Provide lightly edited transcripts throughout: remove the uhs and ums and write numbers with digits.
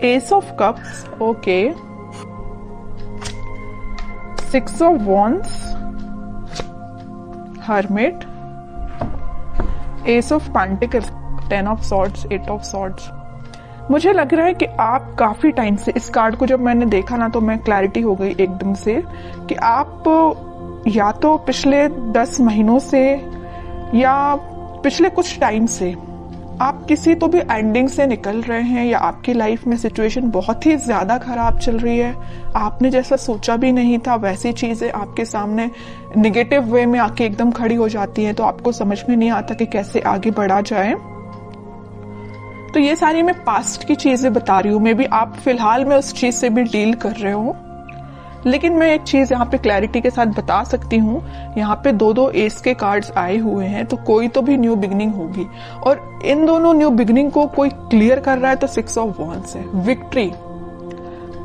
S of cups, okay, 6 of wands, hermit, S of pentacles, 10 of swords, 8 of swords. मुझे लग रहा है कि आप काफी टाइम से, इस कार्ड को जब मैंने देखा ना तो मैं क्लैरिटी हो गई एकदम से कि आप या तो पिछले 10 महीनों से या पिछले कुछ टाइम से आप किसी तो भी एंडिंग से निकल रहे हैं, या आपकी लाइफ में सिचुएशन बहुत ही ज्यादा खराब चल रही है। आपने जैसा सोचा भी नहीं था वैसी चीजें आपके सामने निगेटिव वे में आके एकदम खड़ी हो जाती हैं, तो आपको समझ में नहीं आता कि कैसे आगे बढ़ा जाए। तो ये सारी मैं पास्ट की चीजें बता रही हूँ, मे बी आप फिलहाल में उस चीज से भी डील कर रहे हो, लेकिन मैं एक चीज यहाँ पे क्लैरिटी के साथ बता सकती हूँ। यहाँ पे 2 एस के कार्ड्स आए हुए हैं, तो कोई तो भी न्यू बिगनिंग होगी, और इन दोनों न्यू बिगनिंग को कोई क्लियर कर रहा है तो 6 ऑफ वॉन्ड्स है, विक्ट्री।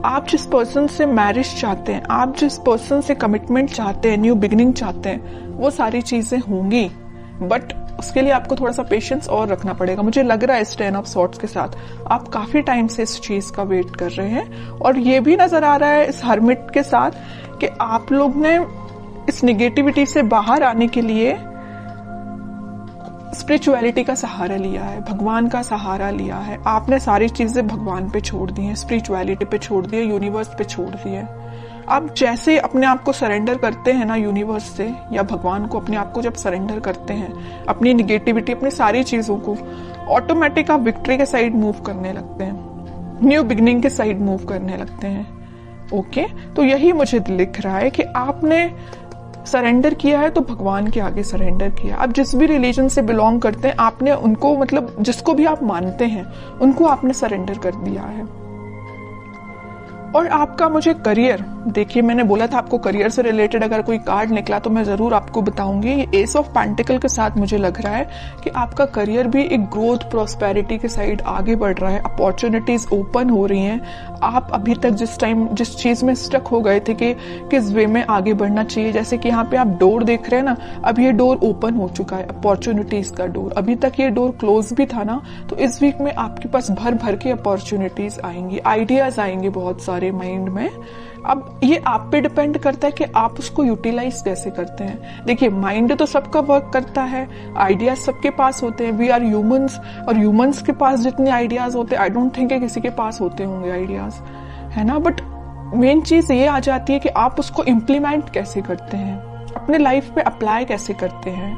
आप जिस पर्सन से मैरिज चाहते हैं, आप जिस पर्सन से कमिटमेंट चाहते हैं, न्यू बिगनिंग चाहते हैं, वो सारी चीजें होंगी, बट उसके लिए आपको थोड़ा सा पेशेंस और रखना पड़ेगा। मुझे लग रहा है इस 10 ऑफ सॉर्ड्स के साथ आप काफी टाइम से इस चीज का वेट कर रहे हैं, और ये भी नजर आ रहा है इस हर्मिट के साथ कि आप लोग ने इस निगेटिविटी से बाहर आने के लिए स्पिरिचुअलिटी का सहारा लिया है, भगवान का सहारा लिया है। आपने सारी चीजें भगवान पे छोड़ दी हैं, स्पिरिचुअलिटी पे छोड़ दी है, यूनिवर्स पे छोड़ दी है। आप जैसे अपने आप को सरेंडर करते हैं ना यूनिवर्स से या भगवान को, अपने आप को जब सरेंडर करते हैं, अपनी निगेटिविटी, अपनी सारी चीजों को, ऑटोमेटिक आप विक्ट्री के साइड मूव करने लगते हैं, न्यू बिगनिंग के साइड मूव करने लगते हैं। ओके, तो यही मुझे लिख रहा है कि आपने सरेंडर किया है तो भगवान के आगे सरेंडर किया। आप जिस भी रिलीजन से बिलोंग करते हैं, आपने उनको, मतलब जिसको भी आप मानते हैं, उनको आपने सरेंडर कर दिया है। और आपका मुझे करियर, देखिए मैंने बोला था आपको करियर से रिलेटेड अगर कोई कार्ड निकला तो मैं जरूर आपको बताऊंगी। ये एस ऑफ पेंटिकल के साथ मुझे लग रहा है कि आपका करियर भी एक ग्रोथ, प्रॉस्पेरिटी के साइड आगे बढ़ रहा है, अपॉर्चुनिटीज ओपन हो रही हैं। आप अभी तक जिस चीज में स्टक हो गए थे कि किस वे में आगे बढ़ना चाहिए, जैसे कि यहाँ पे आप डोर देख रहे हैं ना, अब ये डोर ओपन हो चुका है, अपॉर्चुनिटीज का डोर। अभी तक ये डोर क्लोज भी था ना, तो इस वीक में आपके पास भर भर के अपॉर्चुनिटीज आएंगी, आइडियाज आएंगे बहुत सारे माइंड में। अब ये आप पे डिपेंड करता है कि आप उसको यूटिलाइज कैसे करते हैं। देखिए माइंड तो सबका वर्क करता है, आइडियाज सबके पास होते हैं, वी आर ह्यूमंस, और ह्यूमंस के पास जितने आइडियाज होते हैं, आई डोंट थिंक किसी के पास होते होंगे आइडियाज, है ना। बट मेन चीज ये आ जाती है कि आप उसको इम्प्लीमेंट कैसे करते हैं, अपने लाइफ पे अप्लाई कैसे करते हैं।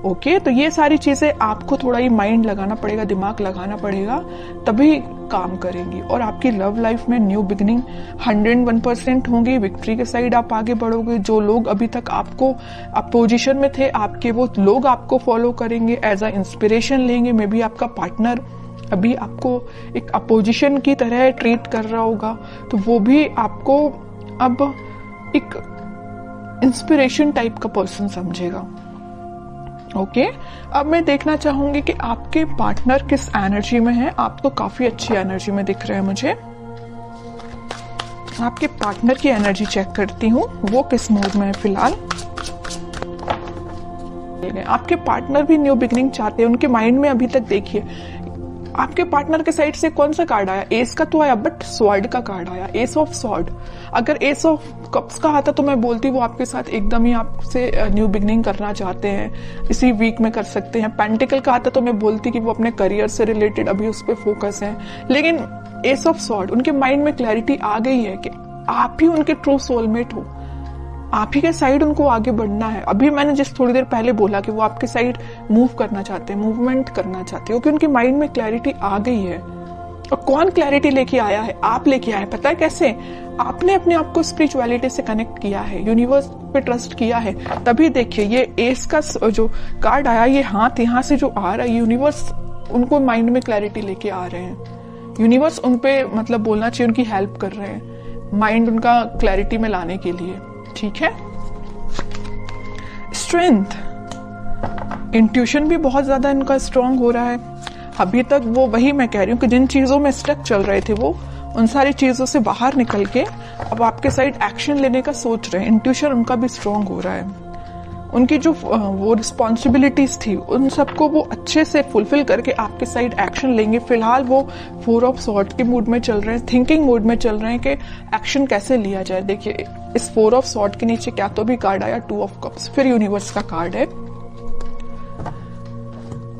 ओके, तो ये सारी चीजें आपको थोड़ा ही माइंड लगाना पड़ेगा, दिमाग लगाना पड़ेगा, तभी काम करेंगी। और आपकी लव लाइफ में न्यू बिगनिंग 101% होंगी, विक्ट्री के साइड आप आगे बढ़ोगे। जो लोग अभी तक आपको अपोजिशन में थे, आपके वो लोग आपको फॉलो करेंगे, एज अ इंस्पिरेशन लेंगे। मे बी आपका पार्टनर अभी आपको एक अपोजिशन की तरह ट्रीट कर रहा होगा, तो वो भी आपको अब एक इंस्पिरेशन टाइप का पर्सन समझेगा। ओके, अब मैं देखना चाहूंगी कि आपके पार्टनर किस एनर्जी में है। आप तो काफी अच्छी एनर्जी में दिख रहे हैं मुझे। आपके पार्टनर की एनर्जी चेक करती हूँ, वो किस मूड में है फिलहाल। आपके पार्टनर भी न्यू बिगनिंग चाहते हैं, उनके माइंड में अभी तक देखिए आपके पार्टनर के साइड से कौन सा कार्ड आया, एस का तो आया, बट स्वॉर्ड का कार्ड आया, एस ऑफ स्वॉर्ड। अगर एस ऑफ कप्स का आता तो मैं बोलती वो आपके साथ एकदम ही आपसे न्यू बिगनिंग करना चाहते हैं, इसी वीक में कर सकते हैं। पेंटिकल का आता तो मैं बोलती कि वो अपने करियर से रिलेटेड अभी उस पर फोकस है। लेकिन एस ऑफ स्वॉर्ड, उनके माइंड में क्लैरिटी आ गई है कि आप ही उनके ट्रू सोलमेट हो, आप ही के साइड उनको आगे बढ़ना है। अभी मैंने जिस थोड़ी देर पहले बोला कि वो आपके साइड मूव करना चाहते हैं, मूवमेंट करना चाहते हैं, क्योंकि उनके माइंड में क्लैरिटी आ गई है। और कौन क्लैरिटी लेके आया है? आप लेके आए। पता है कैसे? आपने अपने आप को स्पिरिचुअलिटी से कनेक्ट किया है, यूनिवर्स पे ट्रस्ट किया है। तभी देखिए ये एस का जो कार्ड आया, ये हाथ यहाँ से जो आ रहा है, यूनिवर्स उनको माइंड में क्लैरिटी लेके आ रहे हैं। यूनिवर्स उनपे मतलब बोलना चाहिए उनकी हेल्प कर रहे हैं, माइंड उनका क्लैरिटी में लाने के लिए। ठीक है। स्ट्रेंथ, इंट्यूशन भी बहुत ज्यादा इनका स्ट्रांग हो रहा है। अभी तक वो, वही मैं कह रही हूँ कि जिन चीजों में स्टक चल रहे थे वो उन सारी चीजों से बाहर निकल के अब आपके साइड एक्शन लेने का सोच रहे हैं। इंट्यूशन उनका भी स्ट्रांग हो रहा है। उनकी जो वो रिस्पॉन्सिबिलिटीज थी उन सबको वो अच्छे से फुलफिल करके आपके साइड एक्शन लेंगे। फिलहाल वो 4 ऑफ सॉर्ड के मूड में चल रहे हैं, थिंकिंग मूड में चल रहे हैं कि एक्शन कैसे लिया जाए। देखिए इस 4 ऑफ सॉर्ड के नीचे क्या तो भी कार्ड आया 2 ऑफ कप्स, फिर यूनिवर्स का कार्ड है।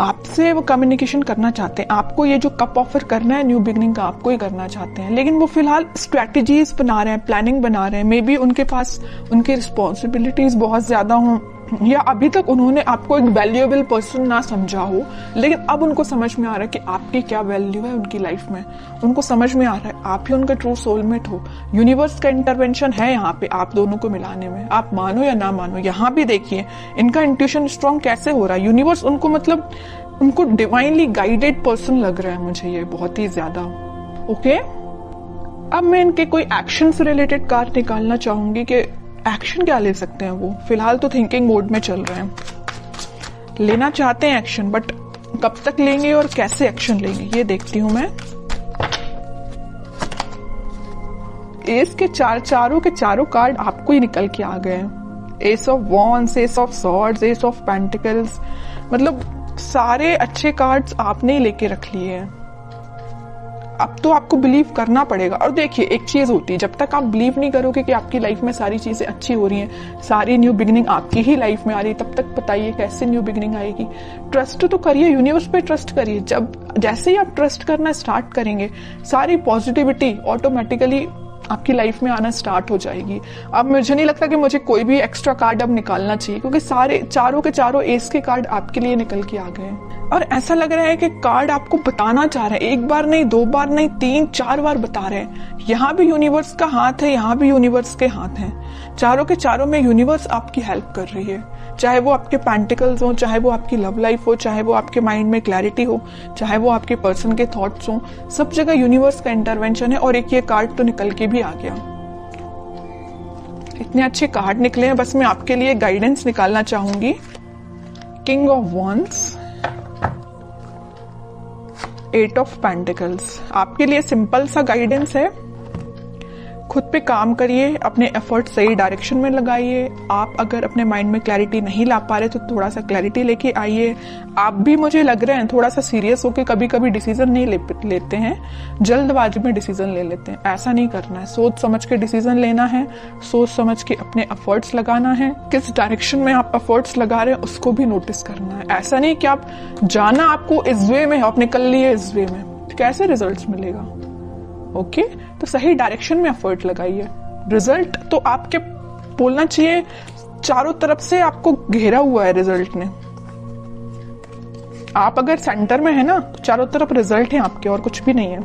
आपसे वो कम्युनिकेशन करना चाहते हैं, आपको ये जो कप ऑफर करना है न्यू बिगनिंग का आपको ही करना चाहते हैं, लेकिन वो फिलहाल स्ट्रैटेजीज बना रहे हैं, प्लानिंग बना रहे हैं। मे बी उनके पास उनकी रिस्पॉन्सिबिलिटीज बहुत ज्यादा हों, या अभी तक उन्होंने आपको एक वैल्यूएबल पर्सन ना समझा हो, लेकिन अब उनको समझ में आ रहा है कि आपकी क्या वैल्यू है उनकी लाइफ में। उनको समझ में आ रहा है आप ही उनका ट्रू सोलमेट हो। यूनिवर्स का इंटरवेंशन है यहाँ पे आप दोनों को मिलाने में, आप मानो या ना मानो। यहाँ भी देखिए इनका इंट्यूशन स्ट्रांग कैसे हो रहा है। यूनिवर्स उनको मतलब उनको डिवाइनली गाइडेड पर्सन लग रहा है मुझे ये बहुत ही ज्यादा। ओके, अब मैं इनके कोई एक्शन से रिलेटेड कार्ड निकालना चाहूंगी कि एक्शन क्या ले सकते हैं वो। फिलहाल तो थिंकिंग मोड में चल रहे हैं, लेना चाहते हैं एक्शन, बट कब तक लेंगे और कैसे एक्शन लेंगे ये देखती हूं मैं। एस के चारों के चारों कार्ड आपको ही निकल के आ गए हैं। S of wands, S of swords, S of pentacles, मतलब सारे अच्छे कार्ड्स आपने ही लेके रख लिए हैं। अब तो आपको बिलीव करना पड़ेगा। और देखिए एक चीज होती है, जब तक आप बिलीव नहीं करोगे कि आपकी लाइफ में सारी चीजें अच्छी हो रही हैं, सारी न्यू बिगिनिंग आपकी ही लाइफ में आ रही है, तब तक बताइए कैसे न्यू बिगिनिंग आएगी। ट्रस्ट तो करिए, यूनिवर्स पे ट्रस्ट करिए। जैसे ही आप ट्रस्ट करना स्टार्ट करेंगे सारी पॉजिटिविटी ऑटोमेटिकली आपकी लाइफ में आना स्टार्ट हो जाएगी। अब मुझे नहीं लगता कि मुझे कोई भी एक्स्ट्रा कार्ड अब निकालना चाहिए, क्योंकि सारे चारों के चारों एस के कार्ड आपके लिए निकल के आ गए हैं। और ऐसा लग रहा है कि कार्ड आपको बताना चाह रहे हैं, एक बार नहीं, 2 बार नहीं, 3-4 बार बता रहे हैं। यहाँ भी यूनिवर्स का हाथ है, यहाँ भी यूनिवर्स के हाथ हैं। चारों के चारों में यूनिवर्स आपकी हेल्प कर रही है, चाहे वो आपके पेंटिकल्स हो, चाहे वो आपकी लव लाइफ हो, चाहे वो आपके माइंड में क्लैरिटी हो, चाहे वो आपके पर्सन के थॉट्स हो, सब जगह यूनिवर्स का इंटरवेंशन है। और एक ये कार्ड तो निकल के भी आ गया। इतने अच्छे कार्ड निकले हैं, बस मैं आपके लिए गाइडेंस निकालना चाहूंगी। King of wands, 8 of pentacles, आपके लिए सिंपल सा गाइडेंस है। खुद पे काम करिए, अपने एफर्ट सही डायरेक्शन में लगाइए। आप अगर अपने माइंड में क्लैरिटी नहीं ला पा रहे तो थोड़ा सा क्लैरिटी लेके आइए। आप भी मुझे लग रहे हैं थोड़ा सा सीरियस होके कभी कभी डिसीजन नहीं लेते हैं, जल्दबाजी में डिसीजन ले लेते हैं। ऐसा नहीं करना है, सोच समझ के डिसीजन लेना है, सोच समझ के अपने एफर्ट्स लगाना है। किस डायरेक्शन में आप एफर्ट्स लगा रहे हैं उसको भी नोटिस करना है। ऐसा नहीं कि आप जाना आपको इस वे में, आप निकल लिए इस वे में, कैसे रिजल्ट मिलेगा। ओके, तो सही डायरेक्शन में एफर्ट लगाइए। रिजल्ट तो आपके बोलना चाहिए चारों तरफ से आपको घेरा हुआ है रिजल्ट ने। आप अगर सेंटर में है ना, चारों तरफ रिजल्ट है आपके और कुछ भी नहीं है।